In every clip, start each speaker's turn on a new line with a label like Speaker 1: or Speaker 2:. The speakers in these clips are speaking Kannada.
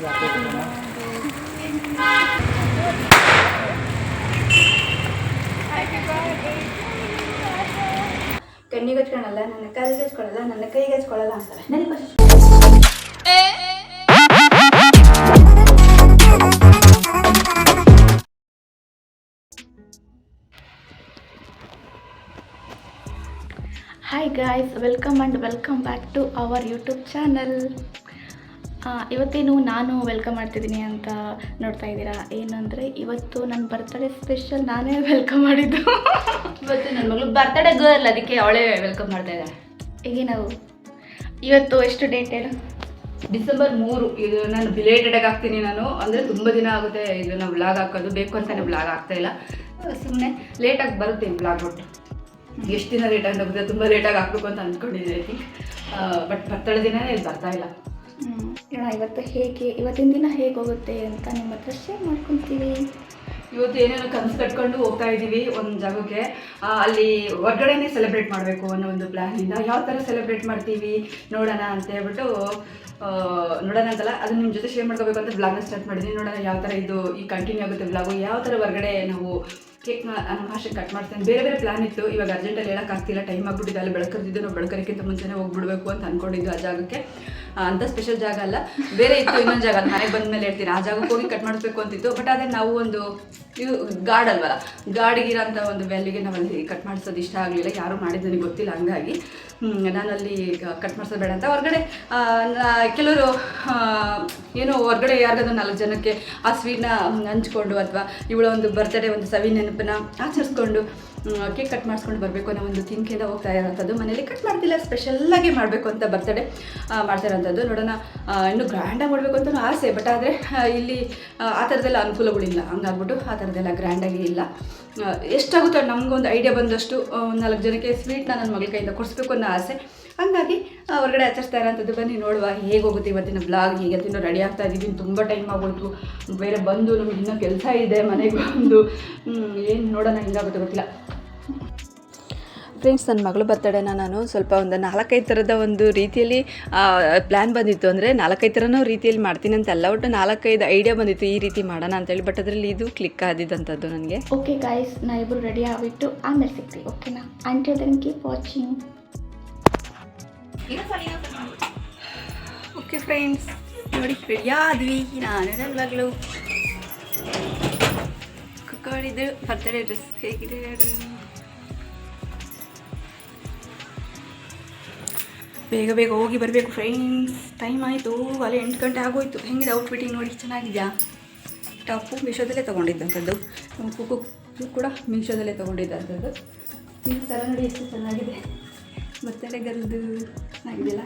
Speaker 1: ಕಣ್ಣಿಗೆ ಹಚ್ಕೊಳಲ್ಲ, ನನ್ನ ಕಾಲಿಗೆ ಹಚ್ಕೊಳ್ಳಲ್ಲ, ನನ್ನ ಕೈಗೆ ಹಚ್ಕೊಳ್ಳಲ್ಲ ಅಂತಾರೆ. Hi guys, welcome back to our YouTube channel. ಇವತ್ತೇನು ನಾನು ವೆಲ್ಕಮ್ ಮಾಡ್ತಿದ್ದೀನಿ ಅಂತ ನೋಡ್ತಾ ಇದ್ದೀರಾ. ಏನಂದರೆ ಇವತ್ತು ನನ್ನ ಬರ್ತ್ಡೇ ಸ್ಪೆಷಲ್ ನಾನೇ ವೆಲ್ಕಮ್ ಮಾಡಿದ್ದು. ಇವತ್ತು ನನ್ನ ಮಗಳು ಬರ್ತ್ಡೇ ಗರ್ಲ್, ಅದಕ್ಕೆ ಅವಳೇ ವೆಲ್ಕಮ್ ಮಾಡ್ತಾ ಇದ್ದಾಳೆ. ಈಗ ನಾವು ಇವತ್ತು ಎಷ್ಟು ಡೇಟ್ ಹೇಳು?
Speaker 2: ಡಿಸೆಂಬರ್ 3. ಇದು ನಾನು ಬಿಲೇಟೆಡಾಗಿ ಹಾಕ್ತೀನಿ. ನಾನು ಅಂದರೆ ತುಂಬ ದಿನ ಆಗುತ್ತೆ ಇದನ್ನು ವ್ಲಾಗ್ ಹಾಕೋದು, ಬೇಕು ಅಂತಲೇ ವ್ಲಾಗ್ ಆಗ್ತಾಯಿಲ್ಲ, ಸುಮ್ಮನೆ ಲೇಟಾಗಿ ಬರುತ್ತೆ ಈ ವ್ಲಾಗ್. ಒಟ್ಟು ಎಷ್ಟು ದಿನ ಲೇಟಾಗಿ ಆಗುತ್ತೆ, ತುಂಬ ಲೇಟಾಗಿ ಹಾಕ್ಬೇಕು ಅಂತ ಅಂದ್ಕೊಂಡಿದ್ದೆ. ಐ ಥಿಂಕ್ ಬಟ್ ಬರ್ತಡೇ ದಿನನೇ ಇಲ್ಲಿ ಬರ್ತಾಯಿಲ್ಲ.
Speaker 1: ಇವತ್ತಿನ ದಿನ ಹೇಗೆ ಹೋಗುತ್ತೆ ಅಂತ ನಿಮ್ಮ ಹತ್ರ ಶೇರ್ ಮಾಡ್ಕೊತೀವಿ.
Speaker 2: ಇವತ್ತು ಏನೇನೋ ಕನಸು ಕಟ್ಕೊಂಡು ಹೋಗ್ತಾ ಇದ್ದೀವಿ ಒಂದು ಜಾಗಕ್ಕೆ. ಅಲ್ಲಿ ಹೊರ್ಗಡೆನೇ ಸೆಲೆಬ್ರೇಟ್ ಮಾಡಬೇಕು ಅನ್ನೋ ಒಂದು ಪ್ಲ್ಯಾನಿಂದ. ಯಾವ ಥರ ಸೆಲೆಬ್ರೇಟ್ ಮಾಡ್ತೀವಿ ನೋಡೋಣ ಅಂತ ಹೇಳ್ಬಿಟ್ಟು, ನೋಡೋಣ ಅಂತಲ್ಲ, ಅದು ನಿಮ್ಮ ಜೊತೆ ಶೇರ್ ಮಾಡ್ಕೋಬೇಕು ಅಂತ ವ್ಲಾಗ್ನ ಸ್ಟಾರ್ಟ್ ಮಾಡಿದ್ದೀನಿ. ನೋಡೋಣ ಯಾವ ಥರ ಇದು ಈ ಕಂಟಿನ್ಯೂ ಆಗುತ್ತೆ ವ್ಲಾಗು, ಯಾವ ಥರ ಹೊರಗಡೆ ನಾವು ಕೇಕ್ನ ನಮ್ಮ ಭಾಷೆ ಕಟ್ ಮಾಡ್ತೇನೆ. ಬೇರೆ ಬೇರೆ ಪ್ಲ್ಯಾನ್ ಇತ್ತು, ಇವಾಗ ಅರ್ಜೆಂಟಲ್ಲಿ ಹೇಳೋಕ್ಕಾಗ್ತಿಲ್ಲ, ಟೈಮ್ ಆಗಿಬಿಟ್ಟಿದೆ. ಅಲ್ಲಿ ಬೆಳಕರಿದ್ದು ನಾವು ಬೆಳಕರಿಕ್ಕಿಂತ ಮುಂಚೆನೇ ಹೋಗ್ಬಿಡ್ಬೇಕು ಅಂತ ಅಂದ್ಕೊಂಡಿದ್ದು. ಆ ಜಾಗಕ್ಕೆ ಅಂಥ ಸ್ಪೆಷಲ್ ಜಾಗ ಅಲ್ಲ, ಬೇರೆ ಇತ್ತು ಇನ್ನೊಂದು ಜಾಗ, ಅದು ಮನೆಗೆ ಬಂದ ಮೇಲೆ ಹೇಳ್ತೀನಿ. ಆ ಜಾಗಕ್ಕೆ ಹೋಗಿ ಕಟ್ ಮಾಡಿಸ್ಬೇಕು ಅಂತಿತ್ತು. ಬಟ್ ಅದೇ ನಾವು ಒಂದು ಇದು ಗಾರ್ಡ್ ಅಲ್ವಲ್ಲ, ಗಾರ್ಡಿಗಿರೋಂಥ ಒಂದು ವ್ಯಾಲ್ಯೂಗೆ ನಾವಲ್ಲಿ ಕಟ್ ಮಾಡಿಸೋದು ಇಷ್ಟ ಆಗಲಿಲ್ಲ. ಯಾರೂ ಮಾಡಿದ್ದು ನನಗೆ ಗೊತ್ತಿಲ್ಲ, ಹಂಗಾಗಿ ನಾನಲ್ಲಿ ಕಟ್ ಮಾಡಿಸೋದು ಬೇಡ ಅಂತ ಹೊರಗಡೆ ಕೆಲವರು ಏನೋ ಹೊರಗಡೆ ಯಾರಿಗಾದ್ರೂ 4 ಜನಕ್ಕೆ ಆ ಸ್ವೀಟ್ನ ಹಂಚ್ಕೊಂಡು ಅಥವಾ ಇವಳ ಒಂದು ಬರ್ತ್ಡೇ ಒಂದು ಸವಿ ನೆನಪನ್ನ ಆಚರಿಸ್ಕೊಂಡು ಕೇಕ್ ಕಟ್ ಮಾಡಿಸ್ಕೊಂಡು ಬರಬೇಕು ಅನ್ನೋ ಒಂದು ಥಿಂಕಿಂದ ಹೋಗ್ತಾ ಇರೋಂಥದ್ದು. ಮನೇಲಿ ಕಟ್ ಮಾಡ್ತಿಲ್ಲ, ಸ್ಪೆಷಲ್ಲಾಗಿ ಮಾಡಬೇಕು ಅಂತ ಬರ್ತ್ಡೇ ಮಾಡ್ತಾ ಇರೋಂಥದ್ದು. ನೋಡೋಣ, ಇನ್ನೂ ಗ್ರ್ಯಾಂಡಾಗಿ ಮಾಡಬೇಕು ಅಂತ ಆಸೆ, ಬಟ್ ಆದರೆ ಇಲ್ಲಿ ಆ ಥರದ್ದೆಲ್ಲ ಅನುಕೂಲಗಳಿಲ್ಲ. ಹಂಗಾಗ್ಬಿಟ್ಟು ಆ ಥರದ್ದೆಲ್ಲ ಗ್ರ್ಯಾಂಡಾಗಿ ಇಲ್ಲ. ಎಷ್ಟಾಗುತ್ತೋ ನಮಗೊಂದು ಐಡಿಯಾ ಬಂದಷ್ಟು 4 ಜನಕ್ಕೆ ಸ್ವೀಟ್ನ ನನ್ನ ಮಗಳ ಕೈಯಿಂದ ಕೊಡಿಸ್ಬೇಕು ಅನ್ನೋ ಆಸೆ. ಹಾಗಾಗಿ ಹೊರಗಡೆ ಆಚರಿಸ್ತಾ ಇರೋಂಥದ್ದು. ಬನ್ನಿ ನೋಡುವ ಹೇಗೆ ಹೋಗುತ್ತೆ ಇವತ್ತಿನ ಬ್ಲಾಗ್. ಹೀಗೆ ಇನ್ನೂ ರೆಡಿ ಆಗ್ತಾ ಇದ್ದೀವಿ, ತುಂಬ ಟೈಮ್ ಆಗೋಯ್ತು. ಬೇರೆ ಬಂದು ನಮಗೆ ಇನ್ನೂ ಕೆಲಸ ಇದೆ ಮನೆಗೆ ಬಂದು, ಏನು ನೋಡೋಣ ಹೆಂಗಾಗುತ್ತೆ ಗೊತ್ತಿಲ್ಲ. ಫ್ರೆಂಡ್ಸ್, ನನ್ನ ಮಗಳ ಬರ್ತಡೇನ ನಾನು ಸ್ವಲ್ಪ ಒಂದು 4-5 ಥರದ ಒಂದು ರೀತಿಯಲ್ಲಿ ಪ್ಲ್ಯಾನ್ ಬಂದಿತ್ತು. ಅಂದರೆ 4-5 ಥರನೂ ರೀತಿಯಲ್ಲಿ ಮಾಡ್ತೀನಿ ಅಂತಲ್ಲ, ಒಟ್ಟು 4-5 ಐಡಿಯಾ ಬಂದಿತ್ತು ಈ ರೀತಿ ಮಾಡೋಣ ಅಂತೇಳಿ. ಬಟ್ ಅದರಲ್ಲಿ ಇದು ಕ್ಲಿಕ್ ಆದಿದ್ದಂಥದ್ದು ನನಗೆ.
Speaker 1: ಓಕೆ ಗಾಯ್ಸ್, ನಾ ಇಬ್ಬರು ರೆಡಿ ಆಗಿಬಿಟ್ಟು ಆಮೇಲೆ ಸಿಗ್ತೀವಿ, ಓಕೆನಾ? Until then keep watching.
Speaker 2: Okay friends, ನೋಡಿ ರೆಡಿ ಆದ್ವಿ. ನಾನು ನನ್ನ ಮಗಳು ಕುಕ್ಕಳಿದ್ದು ಬರ್ತಡೇ ಡ್ರೆಸ್ ಹೇಗಿದೆ ಹೇಳಿ. ಬೇಗ ಬೇಗ ಹೋಗಿ ಬರಬೇಕು ಫ್ರೆಂಡ್ಸ್, ಟೈಮ್ ಆಯಿತು. ಅಲ್ಲಿ 8 ಗಂಟೆ ಆಗೋಯ್ತು. ಹೆಂಗಿದೆ ಔಟ್ಫಿಟ್ಟಿಂಗ್ ನೋಡಿ, ಚೆನ್ನಾಗಿದೆಯಾ? ಟಾಪು ಮೀಶೋದಲ್ಲೇ ತೊಗೊಂಡಿದ್ದಂಥದ್ದು, ನಮ್ಮ ಕುಕ್ಕು ಕೂಡ ಮೀಶೋದಲ್ಲೇ ತೊಗೊಂಡಿದ್ದಂಥದ್ದು. ಈ ಸರ ನೋಡಿ ಎಷ್ಟು ಚೆನ್ನಾಗಿದೆ, ಬರ್ತಡೇ ಗರ್ಲ್ದು ಚೆನ್ನಾಗಿದೆಯಲ್ಲ.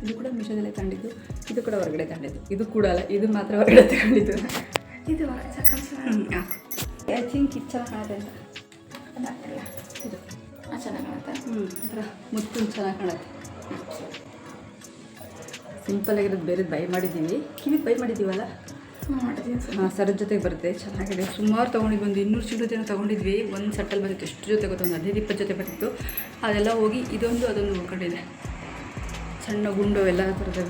Speaker 2: ಇದು ಕೂಡ ಮೀಶೋದಲ್ಲೇ ತಗೊಂಡಿದ್ದು, ಇದು ಕೂಡ ಹೊರಗಡೆ ತಗೊಂಡಿದ್ದು. ಇದು ಕೂಡ ಅಲ್ಲ, ಇದು ಮಾತ್ರ ಹೊರಗಡೆ ತಗೊಂಡಿದ್ದು. ಇದು ಐ ಥಿಂಕ್ ಇದು ಚೆನ್ನಾಗಿ ಕಾಣುತ್ತೆ ಅಂತ. ಇದು
Speaker 1: ಚೆನ್ನಾಗಿ ಕಾಣುತ್ತೆ.
Speaker 2: ಒಂಥರ ಮುತ್ತು ಚೆನ್ನಾಗಿ ಕಾಣುತ್ತೆ. ಸಿಂಪಲ್ ಆಗಿರೋದು ಬೇರೆ ಬೈ ಮಾಡಿದ್ದೀವಿ, ಕಿವಿಗೆ ಬೈ ಮಾಡಿದ್ದೀವಲ್ಲ, ಸರದ ಜೊತೆಗೆ ಬರುತ್ತೆ, ಚೆನ್ನಾಗಿದೆ. ಸುಮಾರು ತೊಗೊಂಡಿದ್ವಿ, ಒಂದು 200 ಜೊತೆನೂ ತೊಗೊಂಡಿದ್ವಿ. ಒಂದು ಸೆಟ್ಟಲ್ಲಿ ಬಂದಿತ್ತು, ಎಷ್ಟು ಜೊತೆ ಗೊತ್ತು, ಒಂದು 15-20 ಜೊತೆ ಬಂದಿತ್ತು. ಅದೆಲ್ಲ ಹೋಗಿ ಇದೊಂದು ಅದೊಂದು ಉಳ್ಕೊಂಡಿದೆ, ಸಣ್ಣ ಗುಂಡು ಎಲ್ಲ ಥರದ್ದು.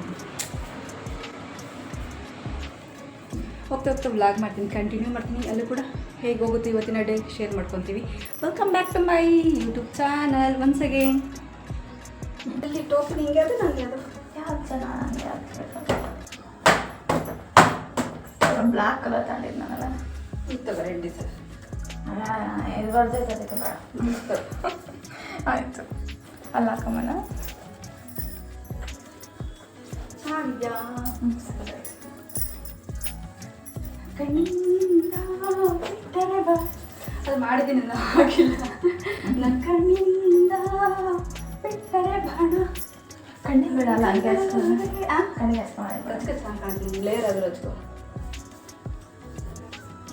Speaker 2: ಹೋಗ್ತಾ ಹೋಗ್ತಾ ವ್ಲಾಗ್ ಮಾಡ್ತೀನಿ, ಕಂಟಿನ್ಯೂ ಮಾಡ್ತೀನಿ. ಅಲ್ಲೂ ಕೂಡ ಹೇಗೆ ಹೋಗುತ್ತೆ ಇವತ್ತಿನ ಡೇ ಶೇರ್ ಮಾಡ್ಕೊತೀವಿ. Welcome back to my YouTube channel once again.
Speaker 1: ಇಲ್ಲಿ ಟೋಪು ನಿಂಗೆ ಅದು ನನಗೆ ಅದು ಯಾವ್ದು ಚೆನ್ನಾಗಿ ಬ್ಲ್ಯಾಕ್ ಕಲರ್ ತಗೊಂಡಿದ್ದು ನಾನಲ್ಲ,
Speaker 2: ಇತ್ತಲ್ಲ ರೆಡ್ಡಿ ಸರ್.
Speaker 1: ಇದು ಬರ್ತೈತೆ ಅದಕ್ಕೆ ಬೇಡ. ಆಯಿತು, ಅಲ್ಲ ಹಾಕಮ್ಮನ
Speaker 2: ಚೆನ್ನಾಗಿದ್ಯಾ?
Speaker 1: ಕಣ್ಣಿಂದ ಬಿಟ್ಟರೆ ಬಾ,
Speaker 2: ಅದು ಮಾಡಿದ್ದೀನಿ, ನಾನು ಹಾಕಿಲ್ಲ.
Speaker 1: ನನ್ನ ಕಣ್ಣಿಂದ ಬಿಟ್ಟರೆ ಬಾಣ. ಕಣ್ಣಿಗೆ ಬಿಡಲ್ಲ, ಹಂಗೆ ಹಚ್ಕೊಂಡು ಕಣ್ಣಿಗೆ ಹಚ್ಕೊಂಡು
Speaker 2: ಹಚ್ಕೊ ಚೆನ್ನಾಗಿ ಕಾಣ್ತೀನಿ. ಲೇಯರ್ ಆದರೂ ಹಚ್ಕೊ.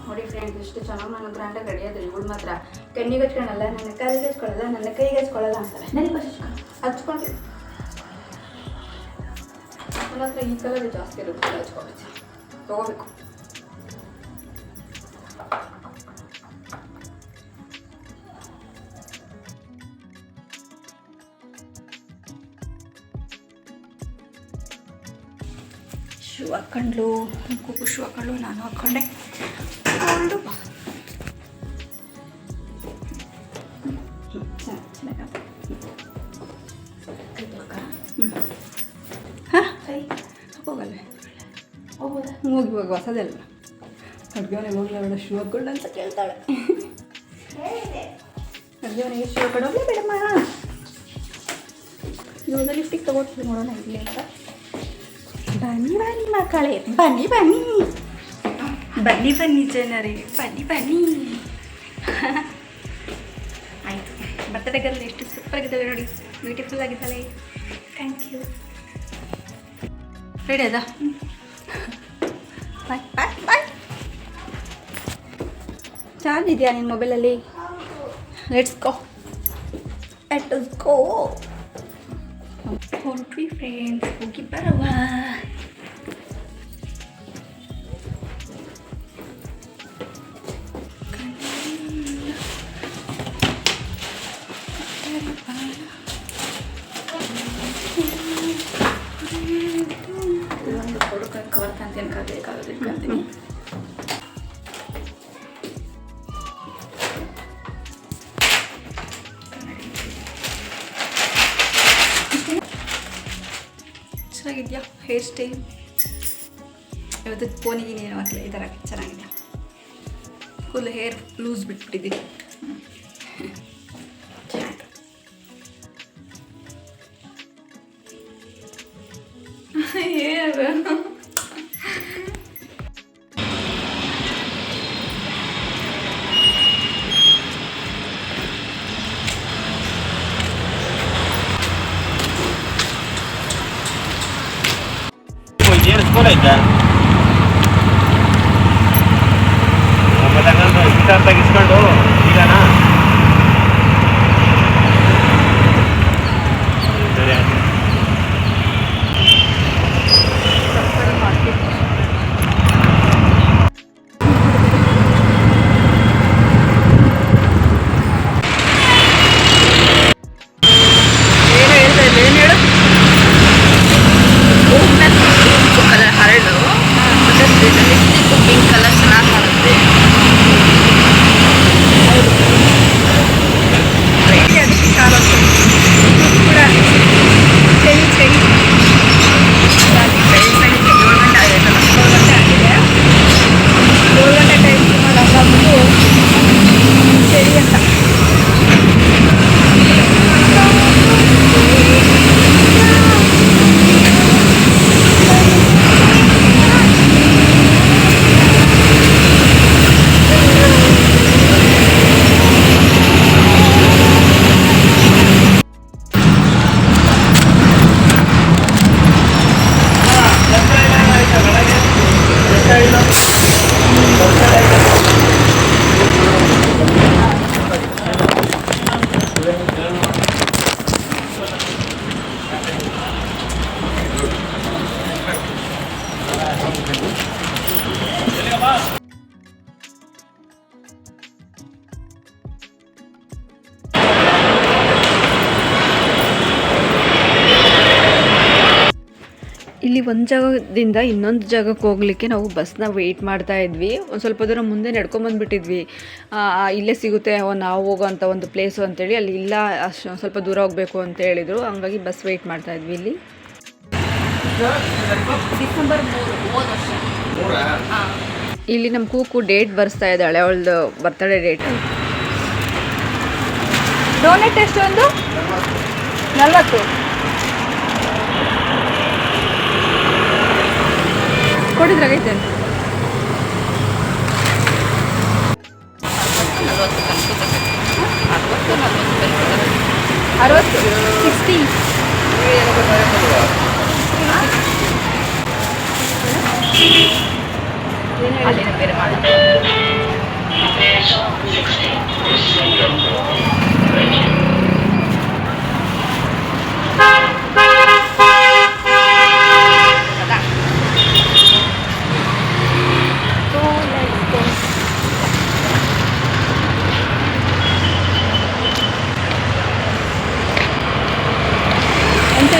Speaker 2: ನೋಡಿ ಫ್ರೆಂಡ್ಸ್, ಎಷ್ಟು ಚೆನ್ನಾಗಿ ನಾನು ಗ್ರ್ಯಾಂಡಾಗಿ ರೆಡಿ ಆದ್ರೆ. ಇವಳು ಮಾತ್ರ ಕಣ್ಣಿಗೆ ಹಚ್ಕೊಳಲ್ಲ, ನನ್ನ ಕಾಲಿಗೆ ಹಚ್ಕೊಳ್ಳಲ್ಲ, ನನ್ನ ಕೈಗೆ ಹಚ್ಕೊಳ್ಳಲ್ಲ ಅಂತಾರೆ.
Speaker 1: ನನಗೆ
Speaker 2: ಹಚ್ಕೊಂಡು ನನ್ನ ಹತ್ರ ಈ ಕಲರ್ ಜಾಸ್ತಿ ಇರುತ್ತೆ, ಹಚ್ಕೊಬೇಕು, ತೊಗೋಬೇಕು. ಶೂ ಹಾಕ್ಕೊಂಡ್ಲು, ಕೂಗು ಶೂ ಹಾಕ್ಕೊಂಡು ನಾನು ಹಾಕ್ಕೊಂಡೆ. ಹೊರಡು ಬಾ. ಹಾಂ ಹೋಗಲ್ಲ ಹೋಗಿ ಇವಾಗ ಹೊಸದಲ್ಲ ಅಡ್ಗೆವನಿಗೆ ಹೋಗ್ಲ ಬೇಡ ಶೂ ಹಾಕ್ಕೊಂಡು ಅಂತ ಕೇಳ್ತಾಳೆ. ಅಡ್ಗೆವನಿಗೆ ಶೂ ಹಾಕೊಂಡು ಹೋಗ್ಲೇ ಬೇಡಮ್ಮ. ಇವಾಗ ಲಿಫ್ಟಿಗೆ ತಗೋತೀವಿ ನೋಡೋಣ ಇಲ್ಲಿ ಅಂತ. ಬನ್ನಿ ಬನ್ನಿ ಮಕ್ಕಳೇ, ಬನ್ನಿ ಬನ್ನಿ ಬನ್ನಿ ಬನ್ನಿ ಜನರೇ, ಬನ್ನಿ ಬನ್ನಿ. ಆಯಿತು, ಬರ್ತಡೇಗಲ್ಲಿ ಎಷ್ಟು ಸೂಪರ್ ಆಗಿದ್ದಾಳೆ ನೋಡಿ, ಬ್ಯೂಟಿಫುಲ್ ಆಗಿದ್ದಾಳೆ. Thank you. ರೆಡಿ ಅದ? ಬಾಯ್ ಬಾಯ್ ಬಾಯ್. ಚಾರ್ಜ್ ಇದೆಯಾ ನಿನ್ನ ಮೊಬೈಲಲ್ಲಿ? Let's go, let's go. ಹೊರಟ್ವಿ ಫ್ರೆಂಡ್ಸ್, ಹೋಗಿ ಬರವ. ಇದೊಂದು ಕವರ್ ಕಾಂತೀನಿ ಬೇಕಾಗೋದಿಲ್ಲ. ಚೆನ್ನಾಗಿದೆಯಾ ಹೇರ್ ಸ್ಟೈಲ್? ಇವತ್ತು ಫೋನಿಗೆ ಏನು ಹಾಕಲಿ, ಈ ಥರ ಚೆನ್ನಾಗಿದೆ. ಫುಲ್ ಹೇರ್ ಲೂಸ್ ಬಿಟ್ಬಿಟ್ಟಿದ್ದೀನಿ. ಏನು
Speaker 3: ಸ್ಕೂಲ್ ಐತಾ ಆಮೇಲೆ ಹಂಗಂದು ಗಿಟಾರ್ ತೆಗಿಸ್ಕೊಂಡು ಈಗನಾ ಸರಿ ಆಯ್ತು.
Speaker 2: ಪಿಂಕ್ ಕಲರ್ ಚೆನ್ನಾಗಿ ಕಾಣುತ್ತೆ. ಅದಕ್ಕೆ ಶಾಲ ಕೂಡ ಚಳಿ ಚಳಿ 7 ಗಂಟೆ ಆಗಿದೆ, 7 ಗಂಟೆ ಆಗಿದೆ. 7 ಗಂಟೆ ಟೈಮ್ ಹಂಗಾಗ್ಬಿಟ್ಟು ಚಳಿ ಅಂತ. ಇಲ್ಲಿ ಒಂದು ಜಾಗದಿಂದ ಇನ್ನೊಂದು ಜಾಗಕ್ಕೆ ಹೋಗ್ಲಿಕ್ಕೆ ನಾವು ಬಸ್ನ ವೆಯ್ಟ್ ಮಾಡ್ತಾ ಇದ್ವಿ. ಒಂದು ಸ್ವಲ್ಪ ದೂರ ಮುಂದೆ ನಡ್ಕೊಂಬಂದುಬಿಟ್ಟಿದ್ವಿ. ಇಲ್ಲೇ ಸಿಗುತ್ತೆ ನಾವು ಹೋಗೋವಂಥ ಒಂದು ಪ್ಲೇಸು ಅಂತೇಳಿ. ಅಲ್ಲಿ ಇಲ್ಲ, ಅಷ್ಟು ಸ್ವಲ್ಪ ದೂರ ಹೋಗಬೇಕು ಅಂತ ಹೇಳಿದರು. ಹಂಗಾಗಿ ಬಸ್ ವೆಯ್ಟ್ ಮಾಡ್ತಾ ಇದ್ವಿ. ಇಲ್ಲಿ ಡಿಸೆಂಬರ್ 3 ಇಲ್ಲಿ ನಮ್ಮ ಕೂಕು ಡೇಟ್ ಬರ್ಸ್ತಾ ಇದ್ದಾಳೆ, ಅವಳದು ಬರ್ತಡೇ ಡೇಟ್. ಡೋನೆಟ್ ಎಷ್ಟೊಂದು 40 ಕೊಡಿದ್ರಾಗೈತೆ. 60 ಅಲ್ಲಿನ ಬೇರೆ ಮಾಡಿ.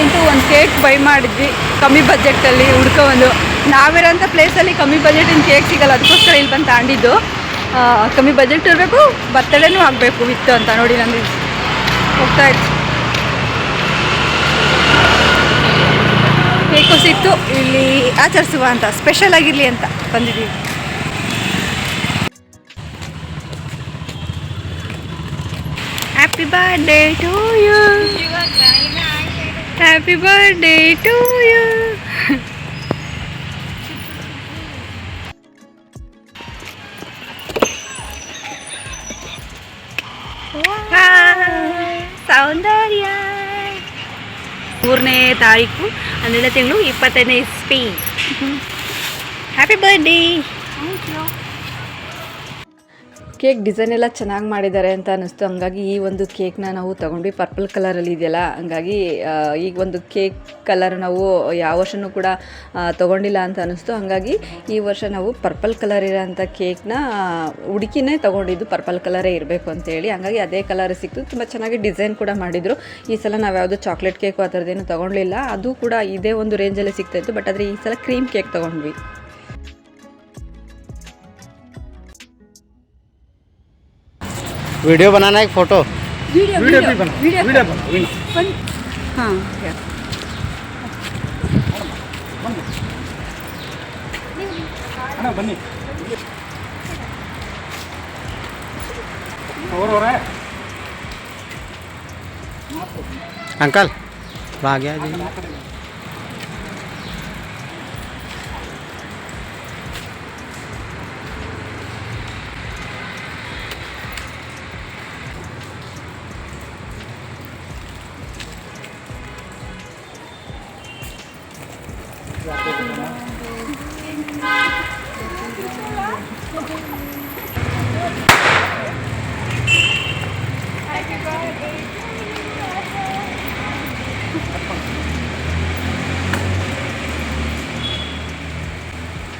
Speaker 2: ಅಂತೂ ಒಂದು ಕೇಕ್ ಬೈ ಮಾಡಿದ್ವಿ ಕಮ್ಮಿ ಬಜೆಟಲ್ಲಿ. ಹುಡ್ಕೊ ಒಂದು ನಾವಿರೋಂಥ ಪ್ಲೇಸಲ್ಲಿ ಕಮ್ಮಿ ಬಜೆಟಿನ ಕೇಕ್ ಸಿಗಲ್ಲ, ಅದಕ್ಕೋಸ್ಕರ ಇಲ್ಲಿ ಬಂದು ತಗೊಂಡಿದ್ದು. ಕಮ್ಮಿ ಬಜೆಟ್ ಇರಬೇಕು, ಬರ್ತಡೇನೂ ಆಗಬೇಕು ವಿತ್ತು ಅಂತ ನೋಡಿ ನನಗೆ ಹೋಗ್ತಾ ಇತ್ತು. ಕೇಕು ಸಿಕ್ತು, ಇಲ್ಲಿ ಆಚರಿಸುವ ಅಂತ, ಸ್ಪೆಷಲ್ ಆಗಿರಲಿ ಅಂತ ಬಂದಿದ್ದೀವಿ. Happy birthday to you, happy birthday to you. Soundarya 3ನೇ ತಾರೀಕು 12ನೇ ತಿಂಗಳು 25ನೇ ಇಸ್ವಿ. Happy birthday. ಕೇಕ್ ಡಿಸೈನ್ ಎಲ್ಲ ಚೆನ್ನಾಗಿ ಮಾಡಿದ್ದಾರೆ ಅಂತ ಅನ್ನಿಸ್ತು. ಹಂಗಾಗಿ ಈ ಒಂದು ಕೇಕ್ನ ನಾವು ತೊಗೊಂಡ್ವಿ. ಪರ್ಪಲ್ ಕಲರಲ್ಲಿ ಇದೆಯಲ್ಲ, ಹಂಗಾಗಿ ಈಗ ಒಂದು ಕೇಕ್ ಕಲರ್ ನಾವು ಯಾವ ವರ್ಷವೂ ಕೂಡ ತೊಗೊಂಡಿಲ್ಲ ಅಂತ ಅನ್ನಿಸ್ತು. ಹಾಗಾಗಿ ಈ ವರ್ಷ ನಾವು ಪರ್ಪಲ್ ಕಲರ್ ಇರೋಂಥ ಕೇಕ್ನ ಹುಡುಕಿನೇ ತೊಗೊಂಡಿದ್ದು, ಪರ್ಪಲ್ ಕಲರೇ ಇರಬೇಕು ಅಂತೇಳಿ. ಹಂಗಾಗಿ ಅದೇ ಕಲರ್ ಸಿಕ್ತು. ತುಂಬ ಚೆನ್ನಾಗಿ ಡಿಸೈನ್ ಕೂಡ ಮಾಡಿದರು. ಈ ಸಲ ನಾವು ಯಾವುದು ಚಾಕ್ಲೇಟ್ ಕೇಕು ಆ ಥರದ್ದೇನು ತೊಗೊಳ್ಳಿಲ್ಲ, ಅದು ಕೂಡ ಇದೇ ಒಂದು ರೇಂಜಲ್ಲೇ ಸಿಗ್ತಾಯಿತ್ತು. ಬಟ್ ಆದರೆ ಈ ಸಲ ಕ್ರೀಮ್ ಕೇಕ್ ತೊಗೊಂಡ್ವಿ.
Speaker 3: वीडियो बनाना है, एक फोटो
Speaker 2: वीडियो भी बना, वीडियो हाँ
Speaker 4: बन्नी और हो रहा है
Speaker 3: अंकल आ गया जी।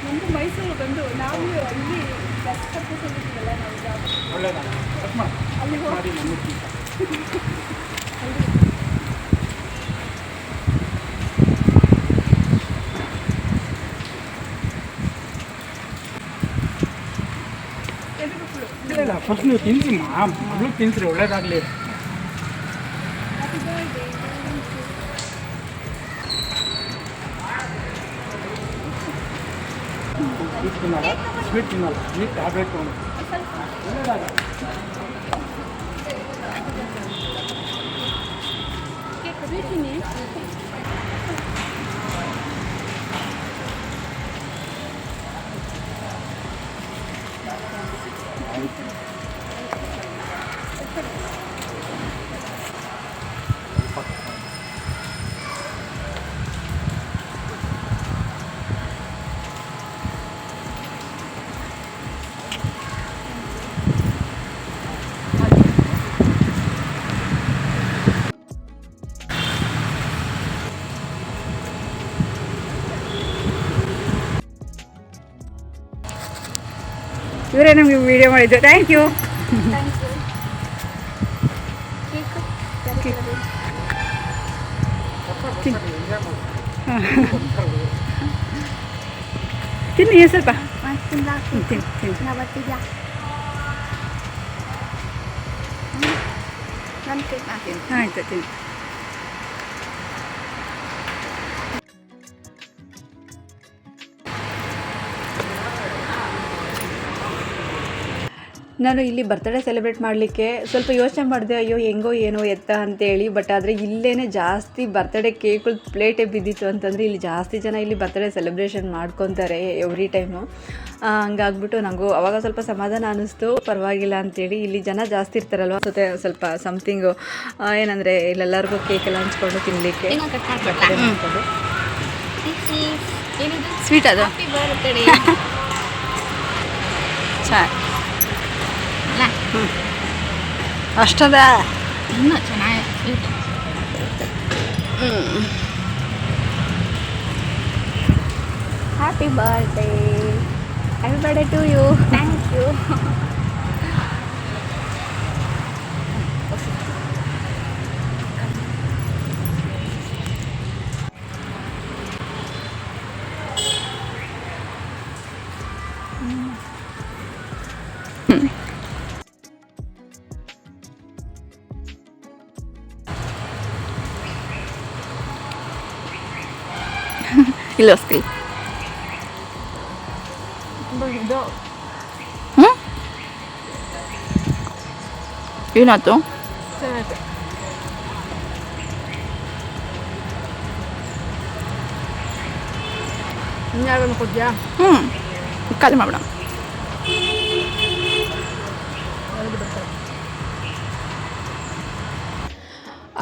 Speaker 2: ನಮ್ಮದು ಮೈಸೂರು ಬಂದು ನಾವು ಅಲ್ಲಿ ಅಲ್ಲಿ
Speaker 4: ಫಸ್ಟ್ ನೀವು ತಿನ್ಸಿ ಮೊದಲು ತಿನ್ಸ್ರಿ, ಒಳ್ಳೇದಾಗಲಿ. ಸ್ವೀಟ್ ತಿನ್ನಲ್ಲ, ಸ್ವೀಟ್ ಟ್ಯಾಬ್ಲೆಟ್ ತೊಗೊಂಡು ಒಳ್ಳೇದಾಗಲಿ.
Speaker 2: ಇವರೇ ನಮಗೆ ವಿಡಿಯೋ ಮಾಡಿದ್ದು. Thank you. ತಿನ್ನಿ ಸ್ವಲ್ಪ. ಆಯ್ತು ತಿನ್ನಿ. ನಾನು ಇಲ್ಲಿ ಬರ್ತ್ಡೇ ಸೆಲೆಬ್ರೇಟ್ ಮಾಡಲಿಕ್ಕೆ ಸ್ವಲ್ಪ ಯೋಚನೆ ಮಾಡಿದೆ, ಅಯ್ಯೋ ಹೆಂಗೋ ಏನೋ ಎತ್ತ ಅಂತೇಳಿ. ಬಟ್ ಆದರೆ ಇಲ್ಲೇ ಜಾಸ್ತಿ ಬರ್ತ್ಡೇ ಕೇಕ್ಗಳು ಪ್ಲೇಟೇ ಬಿದ್ದಿತ್ತು ಅಂತಂದರೆ ಇಲ್ಲಿ ಜಾಸ್ತಿ ಜನ ಇಲ್ಲಿ ಬರ್ತ್ಡೇ ಸೆಲೆಬ್ರೇಷನ್ ಮಾಡ್ಕೊತಾರೆ ಎವ್ರಿ ಟೈಮು. ಹಂಗಾಗ್ಬಿಟ್ಟು ನನಗೂ ಅವಾಗ ಸ್ವಲ್ಪ ಸಮಾಧಾನ ಅನ್ನಿಸ್ತು, ಪರವಾಗಿಲ್ಲ ಅಂತೇಳಿ. ಇಲ್ಲಿ ಜನ ಜಾಸ್ತಿ ಇರ್ತಾರಲ್ವ, ಜೊತೆ ಸ್ವಲ್ಪ ಸಮಥಿಂಗು ಏನಂದರೆ ಇಲ್ಲೆಲ್ಲರಿಗೂ ಕೇಕೆಲ್ಲ ಹಂಚ್ಕೊಂಡು ತಿನ್ನಲಿಕ್ಕೆ ಸ್ವೀಟ್ ಅದು ಅಷ್ಟದ
Speaker 1: ಇನ್ನೂ ಚೆನ್ನಾಗಿ sweet. Happy birthday. Happy birthday to you. Thank you. ಇಲ್ಲ ಸ್ಕಿಲ್ ಏನಾಯ್ತು?
Speaker 2: ಇನ್ಯಾರನ್ನು ಕೊಡ್ತೀಯಾ?
Speaker 1: ಖಾಲಿ ಮಾಡೋಣ.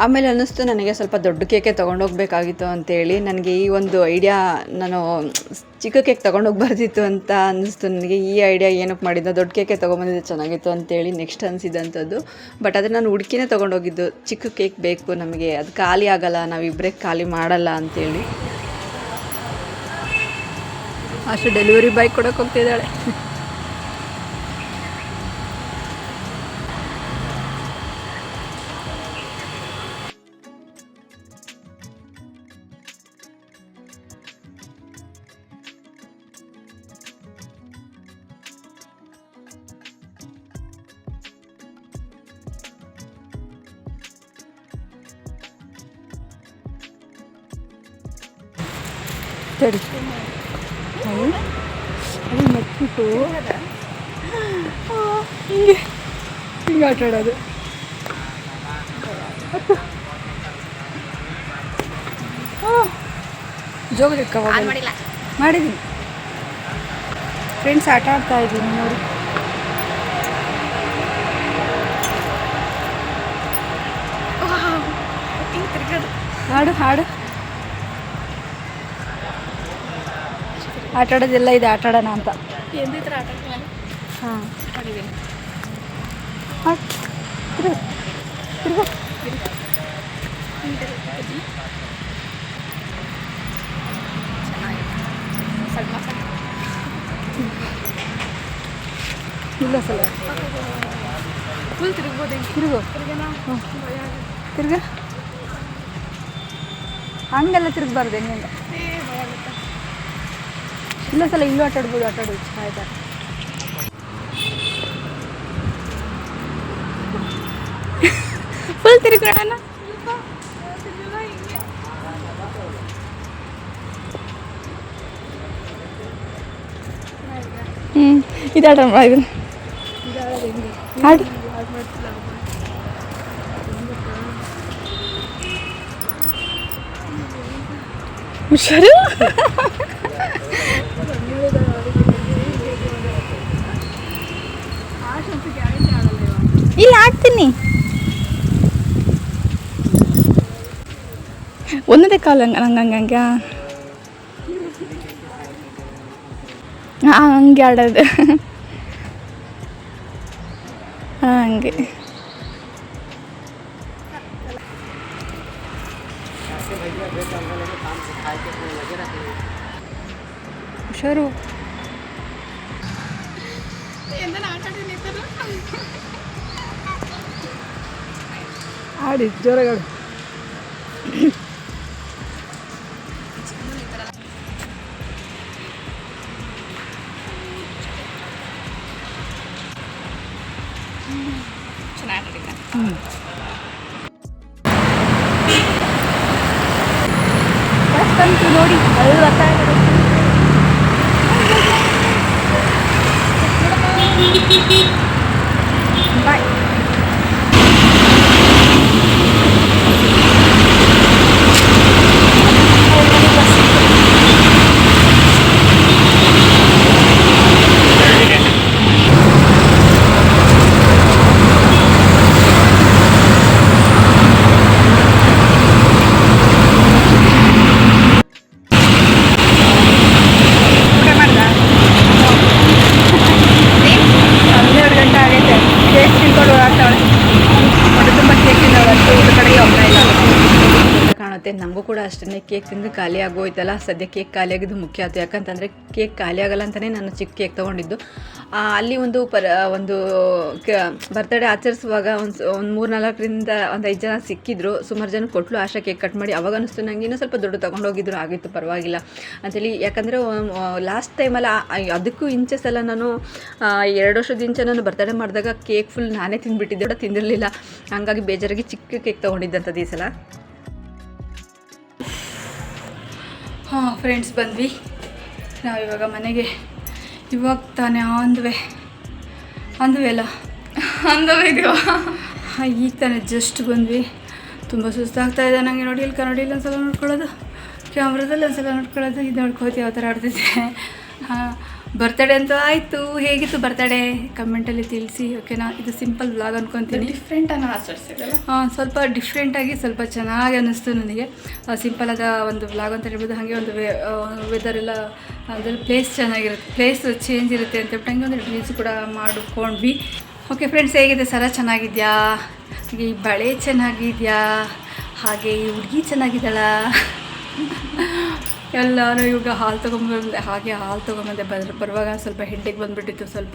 Speaker 2: ಆಮೇಲೆ ಅನ್ನಿಸ್ತು ನನಗೆ ಸ್ವಲ್ಪ ದೊಡ್ಡ ಕೇಕೆ ತೊಗೊಂಡೋಗ್ಬೇಕಾಗಿತ್ತು ಅಂತೇಳಿ. ನನಗೆ ಈ ಒಂದು ಐಡಿಯಾ, ನಾನು ಚಿಕ್ಕ ಕೇಕ್ ತೊಗೊಂಡೋಗ್ಬಾರ್ದಿತ್ತು ಅಂತ ಅನ್ನಿಸ್ತು ನನಗೆ. ಈ ಐಡಿಯಾ ಏನಕ್ಕೆ ಮಾಡಿದ್ದು, ದೊಡ್ಡ ಕೇಕೆ ತೊಗೊಂಬಂದಿದ್ದು ಚೆನ್ನಾಗಿತ್ತು ಅಂತೇಳಿ ನೆಕ್ಸ್ಟ್ ಅನಿಸಿದಂಥದ್ದು. ಬಟ್ ಆದರೆ ನಾನು ಹುಡುಕಿನೇ ತೊಗೊಂಡೋಗಿದ್ದು, ಚಿಕ್ಕ ಕೇಕ್ ಬೇಕು ನಮಗೆ, ಅದು ಖಾಲಿ ಆಗಲ್ಲ, ನಾವಿಬ್ಬರೇ ಖಾಲಿ ಮಾಡಲ್ಲ ಅಂತೇಳಿ. ಅಷ್ಟು ಡೆಲಿವರಿ ಬಾಯ್ ಕೊಡೋಕೆ ಹೋಗ್ತಿದ್ದಾಳೆ.
Speaker 5: ತಡಿ ಅದು ಮಟ್ಬಿಟ್ಟು ಹಿಂಗೆ ಹಿಂಗೆ ಆಟ ಆಡೋದು. ಜೋಗ ಮಾಡಿದ್ದೀನಿ ಫ್ರೆಂಡ್ಸ್, ಆಟ ಆಡ್ತಾ ಇದ್ದೀನಿ ನೋಡಿ. ಹಾಡು ಹಾಡು ಆಟ ಆಡೋದೆಲ್ಲ ಇದೆ, ಆಟ ಆಡೋಣ ಅಂತ. ಹಾಂ ತಿರ್ಗು ಇಲ್ಲ ಸಲ ಫುಲ್ ತಿರುಗ್ಬೋದು. ತಿರುಗು ತಿರ್ಗ ಹಂಗೆಲ್ಲ ತಿರುಗಬಾರ್ದು. ಹೆಂಗೆ ಇಲ್ಲ ಸಲ ಇಲ್ಲೂ ಆಟ ಆಡ್ಬೋದು. ಆಟ ಆಡೋದು ಆಯ್ತಾ?
Speaker 1: ಫುಲ್ ತಿರುಗೋಣ. ಇದು ಆಟ ಮಾಡಿದ್ದೀನಿ. ಆಡು ಹುಷಾರು. ಇಲ್ಲ ಆಡ್ತೀನಿ. ಒಂದದೇ ಕಾಲ ಹಂಗೆ ಹಂಗೆ ಆಡೋದು. ಹಂಗೆ
Speaker 5: ಹುಷಾರು. ಆಡಿ ಜೋರಾಗಿ ಆಡು. ಬಂತು ನೋಡಿ, ಅಲ್ಲಿ ಬಾಯ್.
Speaker 2: ಕಾಣುತ್ತೆ. ನಮಗೂ ಕೂಡ ಅಷ್ಟೇ ಕೇಕ್ ತಿಂದು ಖಾಲಿ ಆಗೋಯ್ತಲ್ಲ. ಸದ್ಯ ಕೇಕ್ ಖಾಲಿ ಆಗಿದ್ದು ಮುಖ್ಯ ಆಯಿತು. ಯಾಕಂತಂದರೆ ಕೇಕ್ ಖಾಲಿ ಆಗಲ್ಲ ಅಂತಲೇ ನಾನು ಚಿಕ್ಕ ಕೇಕ್ ತೊಗೊಂಡಿದ್ದು. ಅಲ್ಲಿ ಒಂದು ಬರ್ತ್ಡೇ ಆಚರಿಸುವಾಗ ಒಂದು 3-4ರಿಂದ ಒಂದು 5 ಜನ ಸಿಕ್ಕಿದ್ರು. ಸುಮಾರು ಜನ ಕೊಟ್ಟಲು ಆಶಾ ಕೇಕ್ ಕಟ್ ಮಾಡಿ. ಅವಾಗ ಅನಿಸ್ತು ನನಗೆ ಇನ್ನೂ ಸ್ವಲ್ಪ ದೊಡ್ಡ ತೊಗೊಂಡೋಗಿದ್ರು ಆಗಿತ್ತು, ಪರವಾಗಿಲ್ಲ ಅಂತೇಳಿ. ಯಾಕಂದರೆ ಲಾಸ್ಟ್ ಟೈಮಲ್ಲ ಅದಕ್ಕೂ ಇಂಚೆಸಲ್ಲ ನಾನು 2 ವರ್ಷದ ಇಂಚೆ ನಾನು ಬರ್ತಡೇ ಮಾಡಿದಾಗ ಕೇಕ್ ಫುಲ್ ನಾನೇ ತಿಂದುಬಿಟ್ಟಿದ್ದೆ, ಕೂಡ ತಿಂದಿರಲಿಲ್ಲ. ಹಾಗಾಗಿ ಬೇಜಾರಾಗಿ ಚಿಕ್ಕ ಕೇಕ್ ತೊಗೊಂಡಿದ್ದಂಥದ್ದು ಈ ಸಲ. ಹಾಂ ಫ್ರೆಂಡ್ಸ್, ಬಂದ್ವಿ ನಾವಿವಾಗ ಮನೆಗೆ. ಇವಾಗ ತಾನೇ ಆನ್ ದ ವೇ ಅಲ್ಲ ಇದೀವ. ಈಗ ತಾನೇ ಜಸ್ಟ್ ಬಂದ್ವಿ. ತುಂಬ ಸುಸ್ತಾಗ್ತಾಯಿದೆ ನನಗೆ. ನೋಡಿ ಇಲ್ಲಿ ಕನ್ನಡಿಯಲ್ಲಿ ಒಂದು ಸಲ ನೋಡ್ಕೊಳ್ಳೋದು, ಕ್ಯಾಮ್ರಾದಲ್ಲಿ ಒಂದು ಸಲ ನೋಡ್ಕೊಳ್ಳೋದು, ಇದು ನೋಡ್ಕೋತಿ ಯಾವ ಥರ ಆಡ್ತಿದ್ದೆ. ಹಾಂ, ಬರ್ತಡೇ ಅಂತೂ ಆಯಿತು. ಹೇಗಿತ್ತು ಬರ್ತಡೇ ಕಮೆಂಟಲ್ಲಿ ತಿಳಿಸಿ, ಓಕೆನಾ? ಇದು ಸಿಂಪಲ್ ವ್ಲಾಗ್ ಅನ್ಕೊತೀನಿ.
Speaker 1: ಡಿಫ್ರೆಂಟಾಗಿ ಆಚರಿಸಿದಲ್ಲ.
Speaker 2: ಸ್ವಲ್ಪ ಡಿಫ್ರೆಂಟಾಗಿ ಸ್ವಲ್ಪ ಚೆನ್ನಾಗಿ ಅನ್ನಿಸ್ತು ನನಗೆ. ಸಿಂಪಲ್ ಆದ ಒಂದು ವ್ಲಾಗ್ ಅಂತ ಹೇಳ್ಬೋದು. ಹಾಗೆ ಒಂದು ವೆದರ್ ಎಲ್ಲ ಅದರಲ್ಲಿ ಪ್ಲೇಸ್ ಚೆನ್ನಾಗಿರುತ್ತೆ, ಪ್ಲೇಸ್ ಚೇಂಜ್ ಇರುತ್ತೆ ಅಂತ ಹೇಳ್ಬಿಟ್ಟು ಹಂಗೆ ಒಂದು ರೀಲ್ಸ್ ಕೂಡ ಮಾಡಿಕೊಂಡ್ವಿ. ಓಕೆ ಫ್ರೆಂಡ್ಸ್, ಹೇಗಿದೆ ಸರ? ಚೆನ್ನಾಗಿದೆಯಾ? ಹಾಗೆ ಈ ಬಳೆ ಚೆನ್ನಾಗಿದೆಯಾ? ಹಾಗೆ ಈ ಹುಡುಗಿ ಚೆನ್ನಾಗಿದ್ದಾಳ? ಎಲ್ಲರೂ ಇವಾಗ ಹಾಲು ತೊಗೊಂಬಂದೆ. ಹಾಲು ತೊಗೊಂಬಂದೆ. ಬರುವಾಗ ಸ್ವಲ್ಪ ಹೆಡ್ಡಿಗೆ ಬಂದುಬಿಟ್ಟಿತ್ತು. ಸ್ವಲ್ಪ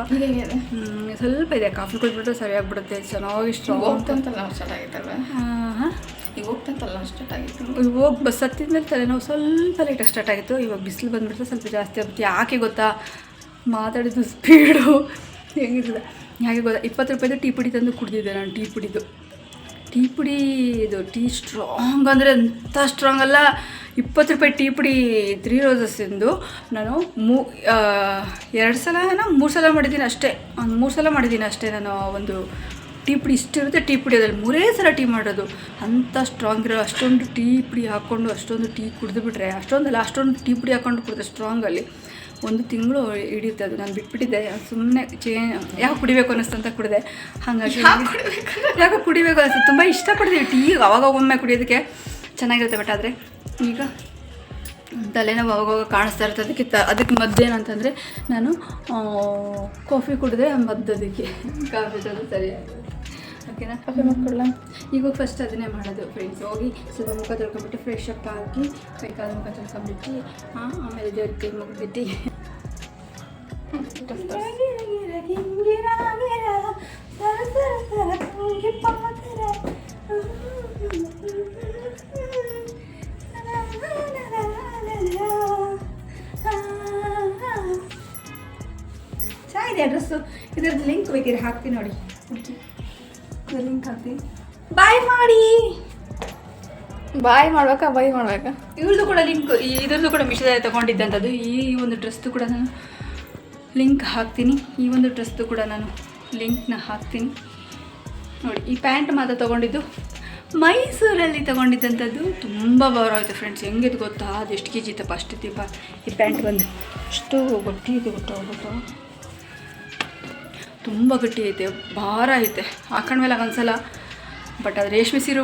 Speaker 2: ಸ್ವಲ್ಪ ಇದೆ. ಕಾಫಿ ಕುಡಿದ್ಬಿಟ್ಟು ಸರಿಯಾಗಿಬಿಡುತ್ತೆ. ಚೆನ್ನಾಗಿ ಸ್ಟ್ರಾಂಗ್
Speaker 1: ಹೋಗ್ತಂತಲ್ಲ ಸ್ಟಾರ್ಟ್ ಆಗಿತ್ತಲ್ವ?
Speaker 2: ಹಾಂ,
Speaker 1: ಈಗ ಹೋಗ್ತಂತಲ್ಲ ಸ್ಟಾರ್ಟ್ ಆಗಿತ್ತು.
Speaker 2: ಹೋಗಿ ಬಸ್ ಹತ್ತಿದ್ಮೇಲೆ ತಲೆನೋವು ಸ್ವಲ್ಪ ಲೈಟಾಗಿ ಸ್ಟಾರ್ಟ್ ಆಗಿತ್ತು. ಇವಾಗ ಬಿಸಿಲು ಬಂದುಬಿಡ್ತು, ಸ್ವಲ್ಪ ಜಾಸ್ತಿ ಆಗುತ್ತೆ. ಯಾಕೆ ಗೊತ್ತಾ? ಮಾತಾಡಿದ್ದು ಸ್ಪೀಡು ಹೆಂಗಿರ್ತದೆ ಯಾಕೆ ಗೊತ್ತಾ? 20 ರೂಪಾಯಿದು ಟೀ ಪುಡಿ ತಂದು ಕುಡಿದಿದ್ದೆ ನಾನು. ಟೀ ಸ್ಟ್ರಾಂಗ್ ಅಂದರೆ ಎಂಥ ಸ್ಟ್ರಾಂಗ್ ಅಲ್ಲ. 20 ರೂಪಾಯಿ ಟೀ ಪುಡಿ 3 ರೋಸಸ್ಸಿಂದು ನಾನು 2 ಸಲನೋ 3 ಸಲ ಮಾಡಿದ್ದೀನಿ ಅಷ್ಟೇ. 3 ಸಲ ಮಾಡಿದ್ದೀನಿ ಅಷ್ಟೇ ನಾನು. ಒಂದು ಟೀ ಪುಡಿ ಇಷ್ಟಿರುತ್ತೆ ಟೀ ಪುಡಿ, ಅದರಲ್ಲಿ 3 ಸಲ ಟೀ ಮಾಡೋದು. ಅಂಥ ಸ್ಟ್ರಾಂಗ್ ಇರೋ ಅಷ್ಟೊಂದು ಟೀ ಪುಡಿ ಹಾಕ್ಕೊಂಡು ಅಷ್ಟೊಂದು ಟೀ ಕುಡಿದು ಬಿಟ್ರೆ, ಅಷ್ಟೊಂದು ಟೀ ಪುಡಿ ಹಾಕ್ಕೊಂಡು ಕುಡಿದೆ ಸ್ಟ್ರಾಂಗಲ್ಲಿ 1 ತಿಂಗಳು ಹಿಡಿಯುತ್ತೆ ಅದು. ನಾನು ಬಿಟ್ಬಿಟ್ಟಿದ್ದೆ, ಸುಮ್ಮನೆ ಯಾಕೆ ಕುಡಿಬೇಕು ಅನ್ನಿಸ್ತು ಅಂತ ಕುಡಿದೆ. ಹಾಗಾಗಿ ಯಾಕೆ ಕುಡಿಬೇಕು ಅನ್ನಿಸ್ತು. ತುಂಬ ಇಷ್ಟಪಡ್ತೀವಿ ಟೀ, ಅವಾಗ ಒಮ್ಮೆ ಕುಡಿಯೋದಕ್ಕೆ ಚೆನ್ನಾಗಿರುತ್ತೆ. ಬಟ್ ಆದರೆ ಈಗ ತಲೆನೋವು ಅವಾಗ ಕಾಣಿಸ್ತಾ ಇರ್ತದೆ. ಅದಕ್ಕೆ ಮದ್ದೇನಂತಂದರೆ ನಾನು ಕಾಫಿ ಕುಡಿದ್ರೆ ಮದ್ದದಕ್ಕೆ ಕಾಫಿ ತಂದು ಸರಿಯಾಗುತ್ತೆ. ಓಕೆನಾ? ಕಾಫಿ ಮಾಡ್ಕೊಳ್ಳ. ಈಗ ಫಸ್ಟ್ ಅದನ್ನೇ ಮಾಡೋದು ಫ್ರೆಂಡ್ಸ್. ಹೋಗಿ ಸ್ವಲ್ಪ ಮುಖ ತೊಳ್ಕೊಂಬಿಟ್ಟು ಫ್ರೆಶ್ ಅಪ್ ಆಗಿ ಕೈಕಾಲ ಮುಖ ತೊಳ್ಕೊಂಬಿಟ್ಟು ಆಮೇಲೆ ದೇವ್ರ ಕೈ ಮುಗಿದ್ಬಿಟ್ಟು ಚೆನ್ನಾಗಿದೆ ಅಡ್ರೆಸ್ಸು. ಇದರದ್ದು ಲಿಂಕ್ ಬೇಕಿದ್ರೆ ಹಾಕ್ತೀನಿ ನೋಡಿ. ಲಿಂಕ್ ಹಾಕ್ತೀನಿ. ಬಾಯ್ ಮಾಡಿ.
Speaker 1: ಬಾಯ್ ಮಾಡ್ಬೇಕಾ?
Speaker 2: ಇವ್ರದ್ದು ಕೂಡ ಲಿಂಕ್, ಇದ್ರದ್ದು ಕೂಡ ಮಿಶೋದಲ್ಲಿ ತೊಗೊಂಡಿದ್ದಂಥದ್ದು. ಈ ಒಂದು ಡ್ರೆಸ್ದು ಕೂಡ ನಾನು ಲಿಂಕ್ ಹಾಕ್ತೀನಿ. ಈ ಒಂದು ಡ್ರೆಸ್ದು ಕೂಡ ನಾನು ಲಿಂಕ್ನ ಹಾಕ್ತೀನಿ ನೋಡಿ. ಈ ಪ್ಯಾಂಟ್ ಮಾತ್ರ ತೊಗೊಂಡಿದ್ದು ಮೈಸೂರಲ್ಲಿ ತೊಗೊಂಡಿದ್ದಂಥದ್ದು. ತುಂಬ ಬರೋಯ್ತು ಫ್ರೆಂಡ್ಸ್. ಹೆಂಗಿದು ಗೊತ್ತಾ? ಅದು ಎಷ್ಟು ಕೆ ಜಿ ಇತ್ತಪ್ಪ, ಅಷ್ಟು ದೀಪ. ಈ ಪ್ಯಾಂಟ್ ಬಂದು ಅಷ್ಟು ಗಟ್ಟಿ ಐತೆ ಗೊತ್ತಾ? ತುಂಬ ಗಟ್ಟಿ ಐತೆ, ಭಾರ ಐತೆ. ಹಾಕೊಂಡ್ಮೇಲೆ ಒಂದ್ಸಲ. ಬಟ್ ಅದು ರೇಷ್ಮೆ ಸೀರೆ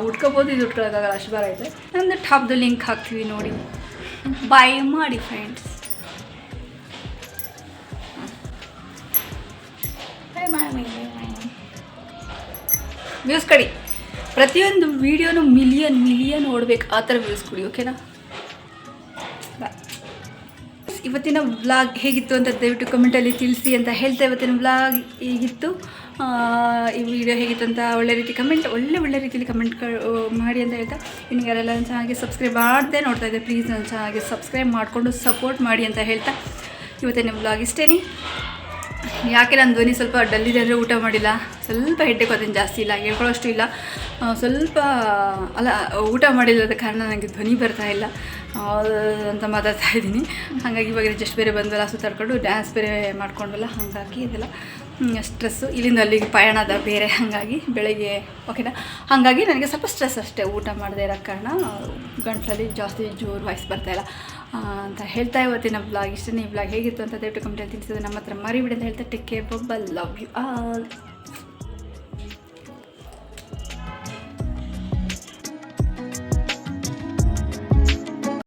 Speaker 2: ಉಟ್ಕೋಬೋದು, ಇದು ಉಟ್ಕೊಳ್ಳೋಕ್ಕಾಗಲ್ಲ, ಅಷ್ಟು ಭಾರ ಐತೆ. ನಂದು ಟಾಪ್ದು ಲಿಂಕ್ ಹಾಕ್ತೀವಿ ನೋಡಿ. ಬಾಯ್ ಮಾಡಿ ಫ್ರೆಂಡ್ಸ್. ವ್ಯೂಸ್ ಕಡಿ. ಪ್ರತಿಯೊಂದು ವೀಡಿಯೋನು ಮಿಲಿಯನ್ ಓಡಬೇಕು, ಆ ಥರ ವ್ಯೂಸ್ ಕೊಡಿ, ಓಕೆನಾ? ಇವತ್ತಿನ ವ್ಲಾಗ್ ಹೇಗಿತ್ತು ಅಂತ ದಯವಿಟ್ಟು ಕಮೆಂಟಲ್ಲಿ ತಿಳಿಸಿ ಅಂತ ಹೇಳ್ತಾ ಇವತ್ತಿನ ವ್ಲಾಗ್ ಹೇಗಿತ್ತು, ಈ ವಿಡಿಯೋ ಹೇಗಿತ್ತು ಅಂತ ಒಳ್ಳೆ ರೀತಿಯಲ್ಲಿ ಕಮೆಂಟ್ ಮಾಡಿ ಅಂತ ಹೇಳ್ತಾ, ಇನ್ನು ಯಾರೆಲ್ಲ ನನ್ನ ಚಾನಲ್ಗೆ ಸಬ್ಸ್ಕ್ರೈಬ್ ಮಾಡದೆ ನೋಡ್ತಾ ಇದ್ದೆ ಪ್ಲೀಸ್ ನನ್ನ ಚಾನಲ್ಗೆ ಸಬ್ಸ್ಕ್ರೈಬ್ ಮಾಡಿಕೊಂಡು ಸಪೋರ್ಟ್ ಮಾಡಿ ಅಂತ ಹೇಳ್ತಾ ಇವತ್ತಿನ ವ್ಲಾಗ್ ಇಷ್ಟೇನೆ. ಯಾಕೆ ನನ್ನ ಧ್ವನಿ ಸ್ವಲ್ಪ ಡಲ್ ಇದೆ ಅಂದರೆ ಊಟ ಮಾಡಿಲ್ಲ, ಸ್ವಲ್ಪ ಹೆಡ್ಡೇಕ್ ಅದನ್ನು ಜಾಸ್ತಿ ಇಲ್ಲ, ಹೇಳ್ಕೊಳ್ಳೋಷ್ಟು ಇಲ್ಲ, ಸ್ವಲ್ಪ ಊಟ ಮಾಡಿಲ್ಲದ ಕಾರಣ ನನಗೆ ಧ್ವನಿ ಬರ್ತಾ ಇಲ್ಲ ಅಂತ ಮಾತಾಡ್ತಾ ಇದ್ದೀನಿ. ಹಾಗಾಗಿ ಇವಾಗ ಜಸ್ಟ್ ಬೇರೆ ಬಂದವಲ್ಲ, ಸುತ್ತಾಡ್ಕೊಂಡು ಡ್ಯಾನ್ಸ್ ಬೇರೆ ಮಾಡ್ಕೊಂಡವಲ್ಲ, ಹಾಗಾಗಿ ಇದೆಲ್ಲ ಸ್ಟ್ರೆಸ್ಸು. ಇಲ್ಲಿಂದ ಅಲ್ಲಿಗೆ ಪಯಣದ ಬೇರೆ, ಹಾಗಾಗಿ ಬೆಳಗ್ಗೆ ಓಕೆನಾ. ಹಾಗಾಗಿ ನನಗೆ ಸ್ವಲ್ಪ ಸ್ಟ್ರೆಸ್ ಅಷ್ಟೇ, ಊಟ ಮಾಡದೇ ಇರೋ ಕಾರಣ ಗಂಟಲಲ್ಲಿ ಜಾಸ್ತಿ ಜೋರು ವಾಯ್ಸ್ ಬರ್ತಾಯಿಲ್ಲ ಅಂತ ಹೇಳ್ತಾ ಇವತ್ತಿನ ವ್ಲಾಗ್ ಇಷ್ಟೇ. ಈ ವ್ಲಾಗ್ ಹೇಗಿತ್ತು ಅಂತ ದಯವಿಟ್ಟು ಕಮೆಂಟಲ್ಲಿ ತಿಳಿಸಿದ್ರೆ ನಮ್ಮ ಹತ್ರ ಮರಿಬಿಡಿ ಅಂತ ಹೇಳ್ತಾ take care, bye, love you all.